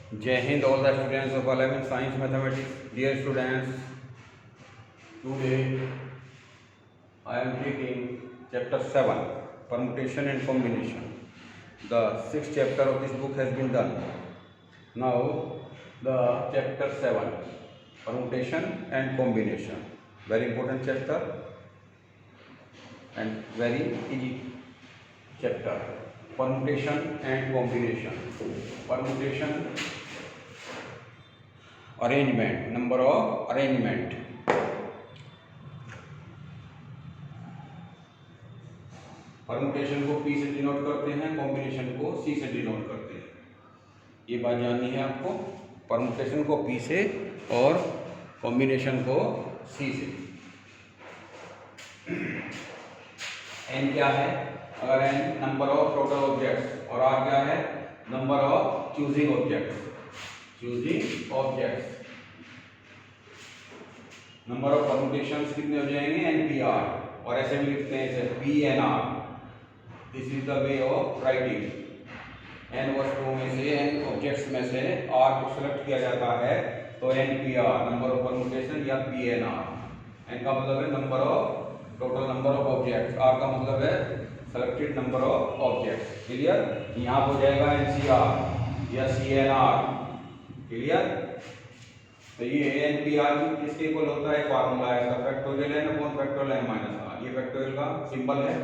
Jai Hind, all the students of 11th Science Mathematics. Dear students, today I am taking chapter 7, Permutation and Combination. The sixth chapter of this book has been done. Now, the chapter 7, Permutation and Combination. Very important chapter and very easy chapter. Permutation and combination. Permutation, arrangement, number of arrangement. Permutation को P से denote करते हैं, combination को C से denote करते हैं. ये बात जाननी है आपको. परमुटेशन को P से और कॉम्बिनेशन को C से. N क्या है? अगर N number of total objects और R क्या है? Number of choosing objects. Choosing objects. Number of permutations कितने हो जाएंगे? NPR. और ऐसे भी लिखते हैं जैसे PNR. This is the way of writing. n वस्तुओं में से n ऑब्जेक्ट्स में से R को सेलेक्ट किया जाता है तो NPR नंबर ऑफ परमुटेशन या PNR. n का मतलब है number of total number of objects. R का मतलब है selected number of objects. Clear? यहाँ हो जाएगा NCR या CNR. क्लियर? तो ये NPR किसके इक्वल होता है? फार्मूला है इसका. Factorial n upon factorial n minus r. ये फैक्टोरियल का सिंबल है.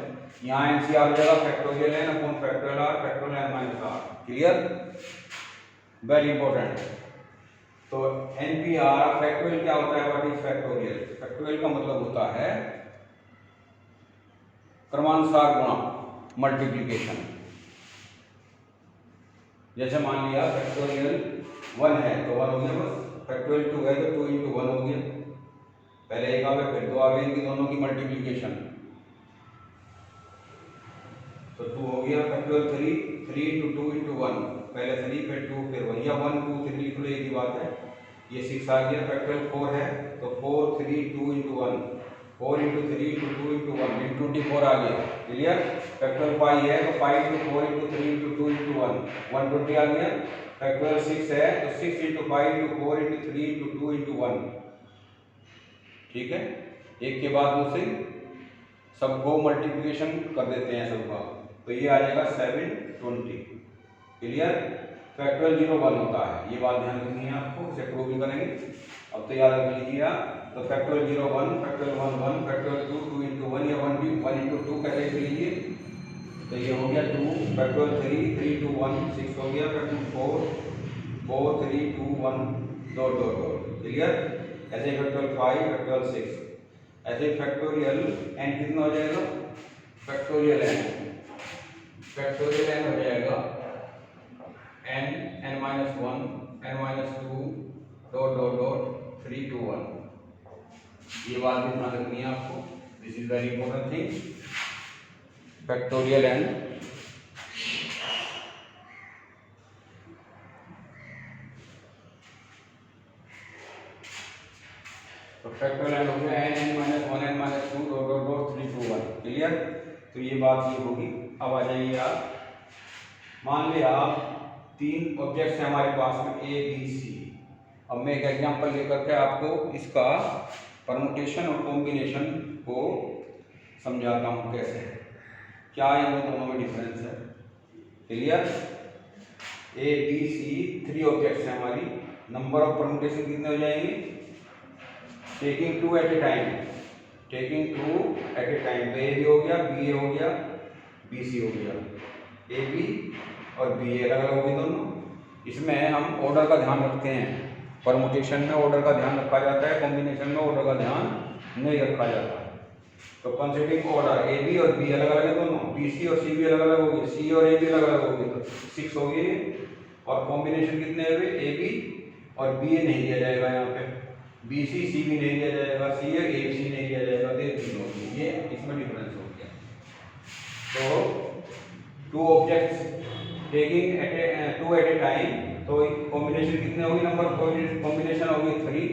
यहाँ NCR हो जाएगा factorial n upon factorial r factorial n minus r. Clear? Very important. तो NPR फैक्टोरियल क्या होता है? What is factorial? फैक्टोरियल का मतलब होता है क्रमानुसार गुणा, मल्टीप्लिकेशन. जैसे मान लिया फैक्टोरियल 1 है तो 1 हो गया बस. फैक्टोरियल 2 है तो 2 इंटू 1 हो गया. पहले एक आ गया फिर 2 आ गए. इनकी दोनों की मल्टीप्लिकेशन तो 2 हो गया. Factorial 3 into 2 into 1. पहले 3 फिर 2 फिर 1 या 1 2 3 लिख लो, एक ही बात है. ये 6 आ गया. फैक्टोरियल 4 है तो 4 3 2 into 1. 4 into 3 into 2 into 1 into 24 आ गया. क्लियर? फैक्टोरियल 5 है तो 5 इंटू 4 इंटू 3 इंटू 2 इंटू 1 120 आ गया. फैक्टोरियल 6 है तो 6 into 5 into 4 into 3 into 2 into 1. ठीक है? एक के बाद दूसरे सबको मल्टीप्लिकेशन कर देते हैं सबका. तो ये आ जाएगा 720. क्लियर? फैक्टोरियल 0 1 होता है. ये बात ध्यान रखनी है आपको. इसे प्रूव भी करेंगे. अब तो याद रख लीजिए आप. तो फैक्टोरियल 0 1 फैक्टोरियल 1 1 फैक्टोरियल 2 2 इंटू 1 या 1 इंटू 2 कैसे लिख लीजिए. तो ये हो गया 2. फैक्टोरियल 3 3 2 1 6 हो गया. Factorial 4 4 3 2 1 dot dot dot. Clear? ऐसे फैक्टोरियल 5 फैक्टोरियल 6. ऐसे फैक्टोरियल n कितना हो जाएगा? फैक्टोरियल n हो जाएगा n minus 1 n minus 2 dot dot dot 3 2 1. ये बात भी ध्यान रखनी है आपको. This is very important thing. Factorial n तो फैक्टोरियल n हो गया n minus 1 n minus 2 dot dot dot 3 2 1. Clear? तो ये बात ये होगी. अब आ जाइए आप. मान लिया तीन ऑब्जेक्ट्स हैं हमारे पास में A B C. अब मैं एक एग्जांपल लेकर के आपको इसका परमुटेशन और कॉम्बिनेशन को समझाता हूँ कैसे, क्या इन दोनों में डिफरेंस है. Clear? A B C 3 objects हैं हमारी. नंबर ऑफ परमुटेशन कितने हो जाएंगे? Taking 2 at a time. Taking 2 at a time. तो A B हो गया, B A हो गया, B C हो गया. A B और B A अलग अलग हो गए दोनों. इसमें हम ऑर्डर का ध्यान रखते हैं. परमुटेशन में ऑर्डर का ध्यान रखा जाता है, कॉम्बिनेशन में ऑर्डर का ध्यान नहीं रखा जाता. तो कंसीडरिंग ऑर्डर ए बी और बी अलग अलग है दोनों. बी सी और सी बी अलग अलग हो गए. सी और ए बी अलग अलग हो गए तो 6 हो गए. और कॉम्बिनेशन कितने हुए? ए बी और बी ए नहीं दिया जाएगा यहाँ पे. बी सी सी बी नहीं दिया जाएगा. सी ए सी नहीं दिया जाएगा. तो 3 हो गए. ये इसमें डिफरेंस हो गया. तो 2 objects taking 2 at a time. तो कॉम्बिनेशन कितने होगी? नंबर ऑफ कॉम्बिनेशन होगी 3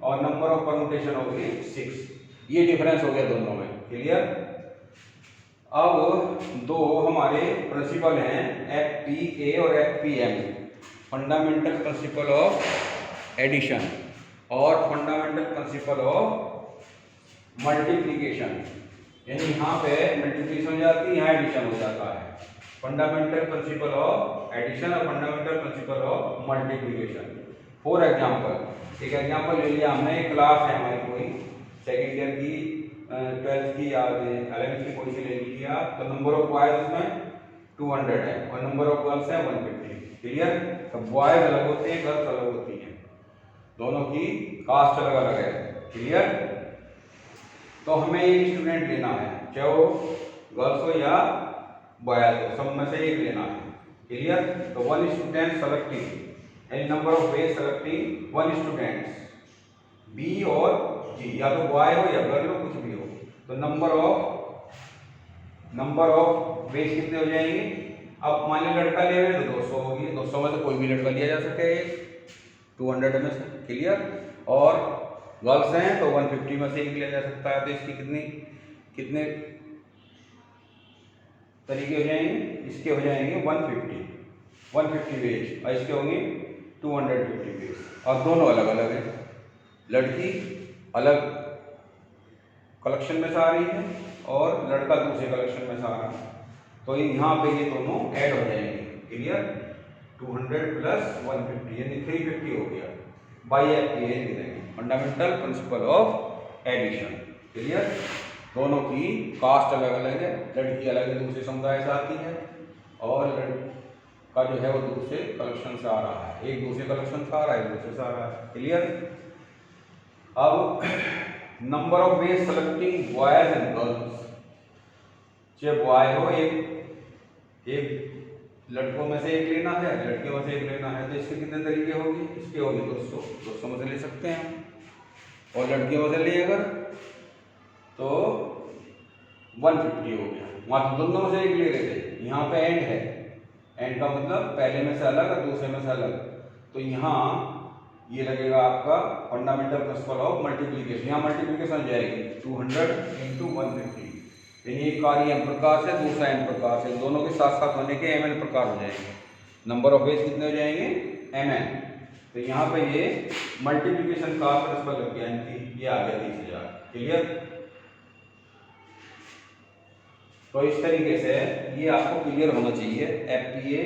और नंबर ऑफ परमुटेशन होगी 6. ये डिफरेंस हो गया दोनों में. क्लियर? अब दो हमारे प्रिंसिपल हैं FPA और FPM. Fundamental principle of addition और फंडामेंटल प्रिंसिपल ऑफ मल्टीप्लिकेशन। यानी यहाँ पे मल्टीप्लिकेशन हो जाती है, यहाँ एडिशन हो जाता है। फंडामेंटल प्रिंसिपल ऑफ एडिशन और fundamental principle of multiplication. For example, एक एग्जाम्पल ले लिया हमने, एक क्लास है हमारी कोई सेकेंड ईयर की, 12th की या 11th की कोई सी ले लीजिए आप, तो नंबर ऑफ बॉयज उसमें 200 है और नंबर ऑफ गर्ल्स है 150। क्लियर? तो बॉयज अलग होते हैं, गर्ल्स अलग होती हैं, दोनों की कास्ट अलग अलग है। क्लियर? तो हमें एक स्टूडेंट लेना है, चाहे वो गर्ल्स हो या बॉयज हो, सब में से एक लेना है। क्लियर? तो one student selecting, any number of ways selecting one students, B और जी, या तो बॉय हो या गर्ल हो, कुछ भी हो। तो नंबर ऑफ वेज कितने हो जाएंगे? अब मान लीजिए लड़का ले रहे हैं तो 200 होगी, 200 में से कोई भी लड़का लिया जा सके 200 में से। क्लियर? और गर्ल्स हैं तो 150 में से एक लिया जा सकता है। तो इसकी कितने तरीके हो जाएंगे? इसके हो जाएंगे 150 वेज और इसके होंगे 250 वेज, और दोनों अलग अलग हैं। लड़की अलग कलेक्शन में से आ रही है और लड़का दूसरे कलेक्शन में से आ रहा है, तो यहाँ पे ये दोनों ऐड हो जाएंगे। क्लियर? 200 प्लस 150 यानी 350 हो गया। बाई एफपीए लिखेंगे, fundamental principle of addition. Clear? दोनों की कास्ट अलग अलग है, लड़की अलग है, दूसरे समुदाय से आती है, और लड़का जो है वो दूसरे कलेक्शन से आ रहा है, एक दूसरे कलेक्शन से आ रहा है, एक दूसरे से आ रहा है। क्लियर? अब number of ways selecting boys and girls, चाहे बॉय हो, एक लड़कों में से एक लेना है, लड़कियों में से एक लेना है, तो इसके कितने तरीके होंगे? इसके होंगे 200 में से ले सकते हैं हम, और लड़कियों में से लिए अगर तो 150 हो गया। वहाँ तो दोनों में से एक ले रहे थे, यहाँ पे एंड है, एंड का मतलब पहले में से अलग और दूसरे में से अलग। तो यहाँ ये लगेगा आपका फंडामेंटल प्रिंसिपल ऑफ मल्टीप्लिकेशन। यहाँ मल्टीप्लिकेशन हो जाएगी 200 इंटू 150, यानी एक कार्य m प्रकार से, दूसरा n प्रकार से, दोनों के साथ साथ होने के mn प्रकार हो जाएंगे। नंबर ऑफ वेज कितने हो जाएंगे? mn। तो यहाँ पे ये मल्टीप्लिकेशन का प्रिंसिपल लग गया, ये आ गया 30,000। क्लियर? तो इस तरीके से ये आपको क्लियर होना चाहिए एफपीए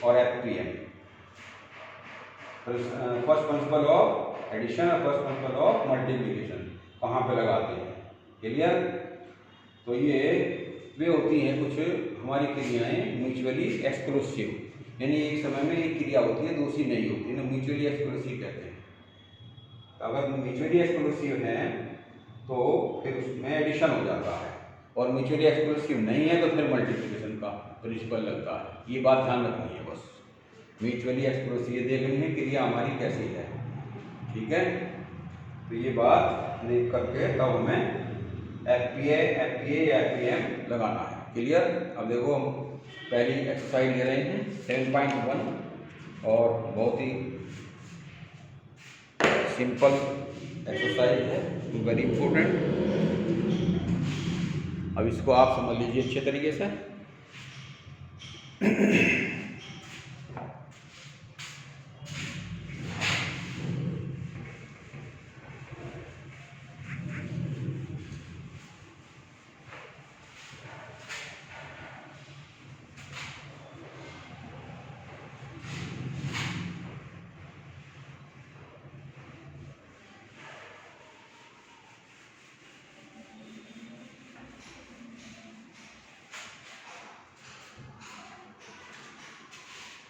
और FPM, first principle of addition और फर्स्ट प्रिंसिपल ऑफ मल्टीप्लिकेशन कहाँ पे लगाते हैं। क्लियर? तो ये वे होती हैं कुछ हमारी क्रियाएं म्यूचुअली एक्सक्लूसिव, यानी एक समय में एक क्रिया होती है, दूसरी नहीं होती है, ना म्यूचुअली एक्सक्लूसिव कहते हैं। तो अगर म्यूचुअली एक्सक्लूसिव है तो फिर उसमें एडिशन हो जाता है, और म्यूचुअली एक्सक्लूसिव नहीं है तो फिर मल्टीप्लिकेशन का प्रिंसिपल लगता है। ये बात ध्यान रखनी है बस, म्यूचुअली एक्सक्लूसिव देखनी है क्रिया हमारी कैसी है। ठीक है? तो ये बात देख करके तब हमें एफपीए या एफपीएम लगाना है। क्लियर? अब देखो हम पहली एक्सरसाइज ले रहे हैं 10.1, और बहुत ही सिंपल एक्सरसाइज है, वेरी इंपॉर्टेंट। अब इसको आप समझ लीजिए अच्छे तरीके से।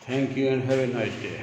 Thank you and have a nice day.